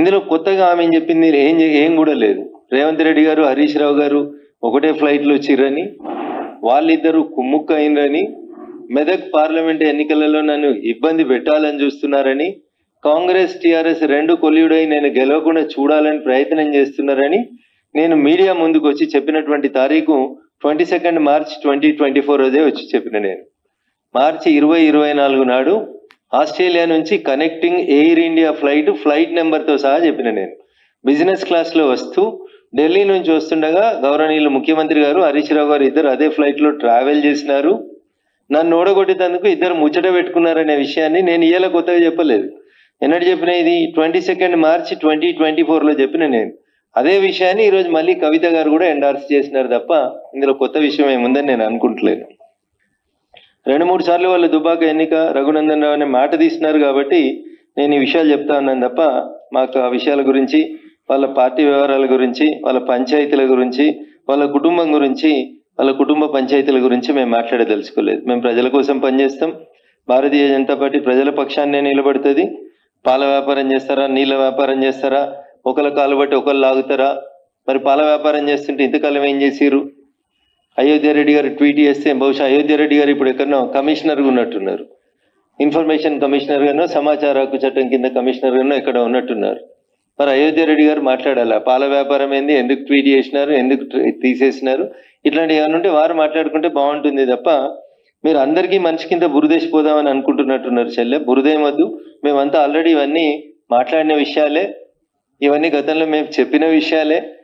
ఇందులో కొత్తగా ఆమె చెప్పింది ఏం కూడా లేదు. రేవంత్ రెడ్డి గారు, హరీష్ రావు గారు ఒకటే ఫ్లైట్లో వచ్చిర్రని, వాళ్ళిద్దరూ కుమ్ముక్క అయినరని, మెదక్ పార్లమెంట్ ఎన్నికలలో నన్ను ఇబ్బంది పెట్టాలని చూస్తున్నారని, కాంగ్రెస్ టీఆర్ఎస్ రెండు కొల్లుడై నేను గెలవకుండా చూడాలని ప్రయత్నం చేస్తున్నారని నేను మీడియా ముందుకు వచ్చి చెప్పినటువంటి తారీఖు 22 మార్చ్ 2024 రోజే వచ్చి చెప్పిన. నేను మార్చి 2024 నాడు ఆస్ట్రేలియా నుంచి కనెక్టింగ్ ఎయిర్ ఇండియా ఫ్లైట్ నెంబర్తో సహా చెప్పిన. నేను బిజినెస్ క్లాస్లో వస్తూ ఢిల్లీ నుంచి వస్తుండగా గౌరవనీయులు ముఖ్యమంత్రి గారు, హరీష్ రావు గారు ఇద్దరు అదే ఫ్లైట్లో ట్రావెల్ చేసినారు. నన్ను ఓడగొట్టేందుకు ఇద్దరు ముచ్చట పెట్టుకున్నారనే విషయాన్ని నేను ఇయ్యాల కొత్తగా చెప్పలేదు. ఎన్నడు చెప్పిన? ఇది 22 మార్చి 2024లో చెప్పిన. నేను అదే విషయాన్ని ఈరోజు మళ్ళీ కవిత గారు కూడా ఎండార్స్ చేసినారు తప్ప ఇందులో కొత్త విషయం ఏముందని నేను అనుకుంటలేను. 2-3 సార్లు వాళ్ళు దుబాక ఎన్నిక, రఘునందన్ రావు అనే మాట తీసినారు కాబట్టి నేను ఈ విషయాలు చెప్తా ఉన్నాను తప్ప మాకు ఆ విషయాల గురించి, వాళ్ళ పార్టీ వ్యవహారాల గురించి, వాళ్ళ పంచాయతీల గురించి, వాళ్ళ కుటుంబం గురించి, వాళ్ళ కుటుంబ పంచాయతీల గురించి మేము మాట్లాడదలుచుకోలేదు. మేము ప్రజల కోసం పనిచేస్తాం. భారతీయ జనతా పార్టీ ప్రజల పక్షాన్నే నిలబడుతుంది. పాల వ్యాపారం చేస్తారా, నీళ్ళ వ్యాపారం చేస్తారా, ఒకళ్ళ కాలు బట్టి ఒకళ్ళు లాగుతారా? మరి పాల వ్యాపారం చేస్తుంటే ఇంతకాలం ఏం చేసిరు? అయోధ్య రెడ్డి గారు ట్వీట్ చేస్తే బహుశా అయోధ్య రెడ్డి గారు ఇప్పుడు ఎక్కడనో కమిషనర్గా ఉన్నట్టున్నారు. ఇన్ఫర్మేషన్ కమిషనర్ గానో, సమాచార హక్కు చట్టం కింద కమిషనర్ గానో ఎక్కడ ఉన్నట్టున్నారు. మరి అయోధ్య రెడ్డి గారు మాట్లాడాలా? పాల వ్యాపారం ఏంది, ఎందుకు ట్వీట్ చేసినారు, ఎందుకు తీసేసినారు, ఇట్లాంటివి ఏమైనా ఉంటే వారు మాట్లాడుకుంటే బాగుంటుంది తప్ప మీరు అందరికీ మనిషి కింద బురదేసిపోదామని అనుకుంటున్నట్టున్నారు. చెల్లె, బురదేమద్దు. మేమంతా ఆల్రెడీ ఇవన్నీ మాట్లాడిన విషయాలే, ఇవన్నీ గతంలో మేము చెప్పిన విషయాలే.